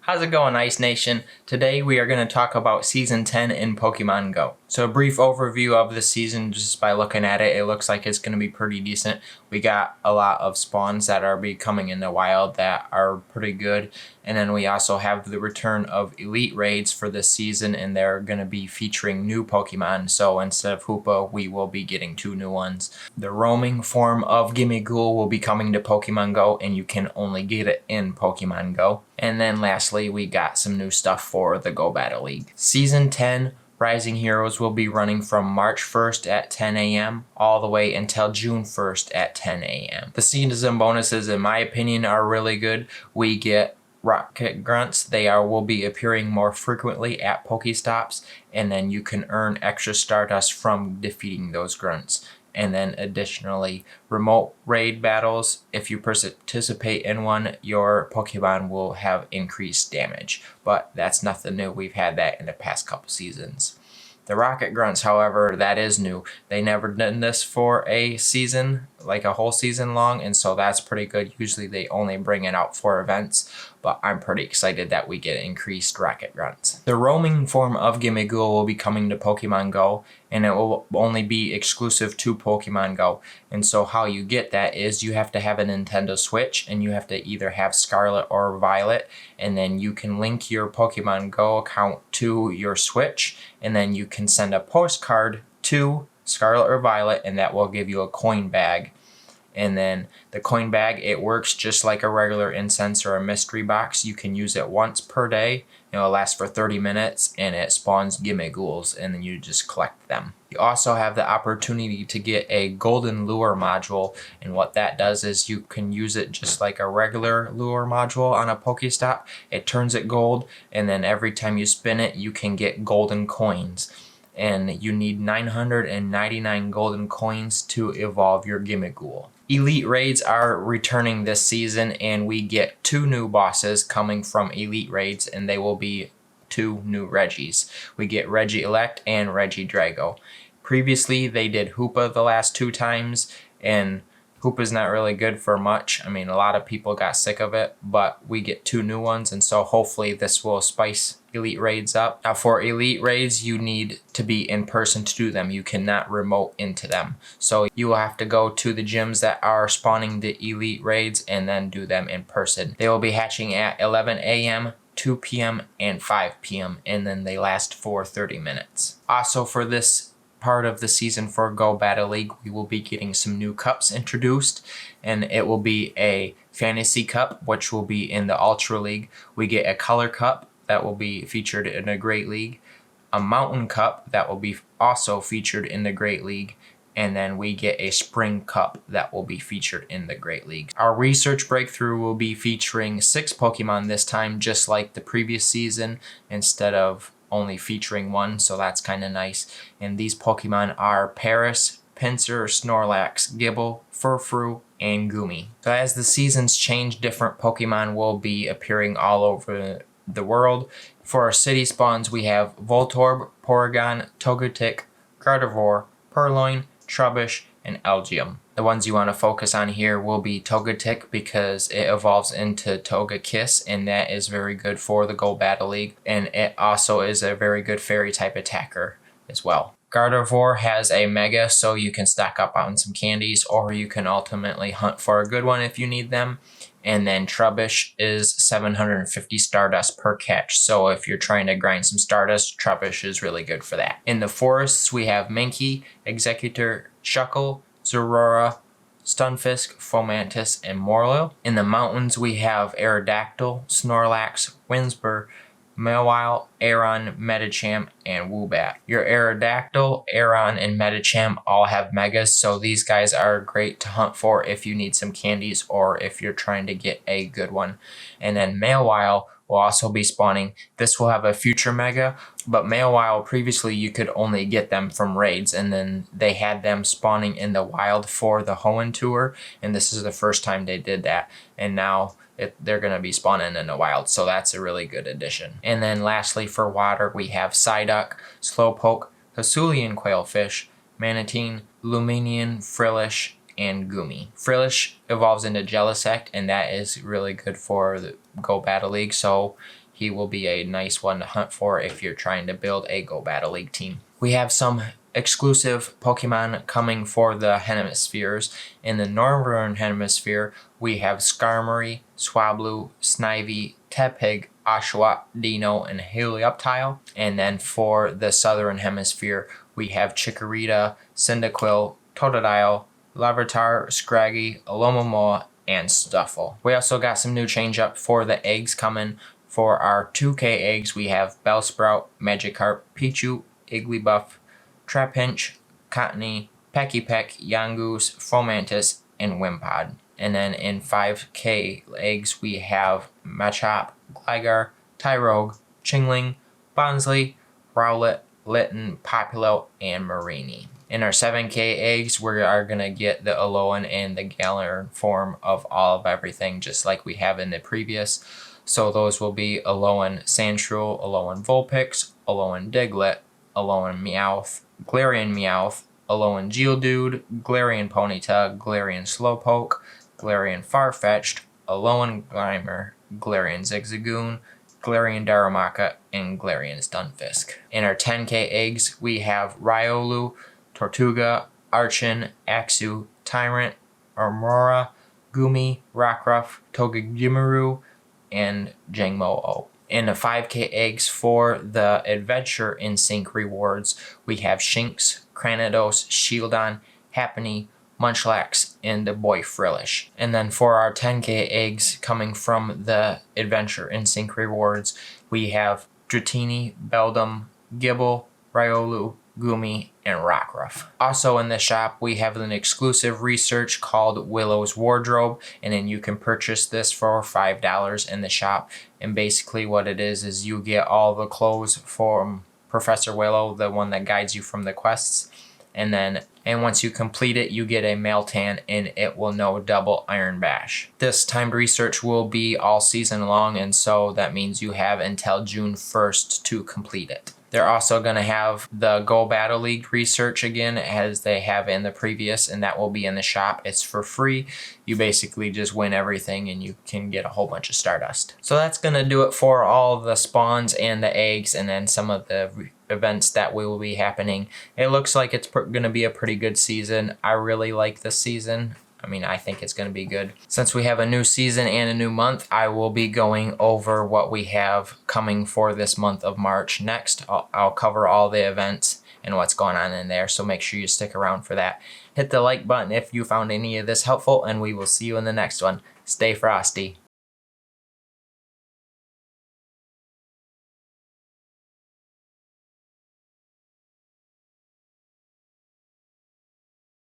How's it going, Ice Nation? Today we are going to talk about Season 10 in Pokemon GO. So a brief overview of the season, just by looking at it, it looks like it's going to be pretty decent. We got a lot of spawns that are coming in the wild that are pretty good. And then we also have the return of Elite Raids for this season, and they're going to be featuring new Pokemon. So instead of Hoopa, we will be getting 2 new ones. The roaming form of Gimmighoul will be coming to Pokemon GO, and you can only get it in Pokemon GO. And then lastly, we got some new stuff for the Go Battle League. Season 10 Rising Heroes will be running from March 1st at 10 a.m. all the way until June 1st at 10 a.m. The season bonuses, in my opinion, are really good. We get Rocket Grunts. They will be appearing more frequently at Pokestops, and then you can earn extra Stardust from defeating those grunts. And then additionally, remote raid battles. If you participate in one, your Pokemon will have increased damage. But that's nothing new. We've had that in the past couple seasons. The Rocket Grunts, however, that is new. They never done this for a season, like a whole season long, and so that's pretty good. Usually they only bring it out for events, but I'm pretty excited that we get increased Rocket Grunts. The roaming form of Gimmighoul will be coming to Pokemon GO, and it will only be exclusive to Pokemon GO. And so how you get that is you have to have a Nintendo Switch, and you have to either have Scarlet or Violet, and then you can link your Pokemon GO account to your Switch, and then you can send a postcard to Scarlet or Violet, and that will give you a coin bag. And then the coin bag, it works just like a regular incense or a mystery box. You can use it once per day. It will last for 30 minutes, and it spawns Gimmighouls, and then you just collect them. You also have the opportunity to get a golden lure module, and what that does is you can use it just like a regular lure module on a Pokestop. It turns it gold, and then every time you spin it, you can get golden coins. And you need 999 golden coins to evolve your Gimmighoul. Elite Raids are returning this season, and we get 2 new bosses coming from Elite Raids, and they will be 2 new Regis. We get Regieleki and Regidrago. Previously, they did Hoopa the last 2 times, and Hoopa's not really good for much. I mean, a lot of people got sick of it, but we get 2 new ones, and so hopefully this will spice Elite Raids up. Now for Elite Raids, you need to be in person to do them. You cannot remote into them. So you will have to go to the gyms that are spawning the Elite Raids and then do them in person. They will be hatching at 11 a.m., 2 p.m., and 5 p.m., and then they last for 30 minutes. Also for this part of the season for Go Battle League, we will be getting some new cups introduced, and it will be a Fantasy Cup, which will be in the Ultra League. We get a Color Cup that will be featured in a Great League, a Mountain Cup that will be also featured in the Great League, and then we get a Spring Cup that will be featured in the Great League. Our research breakthrough will be featuring 6 Pokemon this time, just like the previous season, instead of only featuring 1, so that's kind of nice. And these Pokemon are Paris, Pinsir, Snorlax, Gible, Furfrou, and Goomy. So as the seasons change, different Pokemon will be appearing all over the world. For our city spawns, we have Voltorb, Porygon, Togetic, Gardevoir, Purloin, Trubbish, and Elgyem. The ones you want to focus on here will be Togetic, because it evolves into Togekiss, and that is very good for the Go Battle League, and it also is a very good fairy type attacker as well. Gardevoir has a Mega, so you can stock up on some candies, or you can ultimately hunt for a good one if you need them. And then Trubbish is 750 Stardust per catch, so if you're trying to grind some Stardust, Trubbish is really good for that. In the forests, we have Mankey, Executor, Shuckle, Zorora, Stunfisk, Fomantis, and Morlul. In the mountains, we have Aerodactyl, Snorlax, Whimsicott, Mawile, Aeron, Medicham, and Woobat. Your Aerodactyl, Aeron, and Medicham all have Megas, so these guys are great to hunt for if you need some candies or if you're trying to get a good one. And then Mawile will also be spawning. This will have a future Mega, but Mawile previously you could only get them from raids, and then they had them spawning in the wild for the Hoenn tour, and this is the first time they did that, and now they're going to be spawning in the wild, so that's a really good addition. And then lastly for water, we have Psyduck, Slowpoke, Hisuian Quailfish, Manatine, Luminian, Frillish, and Goomy. Frillish evolves into Jellicent, and that is really good for the Go Battle League, so he will be a nice one to hunt for if you're trying to build a Go Battle League team. We have some exclusive Pokemon coming for the hemispheres. In the northern hemisphere, we have Skarmory, Swablu, Snivy, Tepig, Oshawott, Dino, and Helioptile. And then for the southern hemisphere, we have Chikorita, Cyndaquil, Totodile, Larvitar, Scraggy, Alomomoa, and Stuffle. We also got some new change up for the eggs coming. For our 2K eggs, we have Bellsprout, Magikarp, Pichu, Igglybuff, Trapinch, Cottonee, Pecky, Yongoose, Fomantis, and Wimpod. And then in 5K eggs, we have Machop, Gligar, Tyrogue, Chingling, Bonsley, Rowlet, Litten, Populo, and Marini. In our 7K eggs, we are going to get the Alolan and the Galar form of all of everything, just like we have in the previous. So those will be Alolan Sandshrew, Alolan Vulpix, Alolan Diglett, Alolan Meowth, Galarian Meowth, Alolan Geodude, Galarian Ponyta, Galarian Slowpoke, Galarian Farfetch'd, Alolan Grimer, Galarian Zigzagoon, Galarian Darumaka, and Galarian Stunfisk. In our 10K eggs, we have Riolu, Tortuga, Archon, Axew, Tyrant, Aurora, Gumi, Rockruff, Togedemaru, and Jangmo-O. In the 5K eggs for the Adventure in Sync rewards, we have Shinx, Cranidos, Shieldon, Happiny, Munchlax, and the Boy Frillish. And then for our 10K eggs coming from the Adventure in Sync rewards, we have Dratini, Beldum, Gibble, Riolu, Gumi, and Rockruff. Also in the shop, we have an exclusive research called Willow's Wardrobe, and then you can purchase this for $5 in the shop. And basically what it is you get all the clothes from Professor Willow, the one that guides you from the quests. And once you complete it, you get a Meltan, and it will know double Iron Bash. This timed research will be all season long, and so that means you have until June 1st to complete it. They're also going to have the Go Battle League research again, as they have in the previous, and that will be in the shop. It's for free. You basically just win everything, and you can get a whole bunch of Stardust. So that's going to do it for all the spawns and the eggs, and then some of the events that will be happening. It looks like it's going to be a pretty good season. I really like this season. I mean, I think it's going to be good. Since we have a new season and a new month, I will be going over what we have coming for this month of March. Next, I'll cover all the events and what's going on in there, so make sure you stick around for that. Hit the like button if you found any of this helpful, and we will see you in the next one. Stay frosty.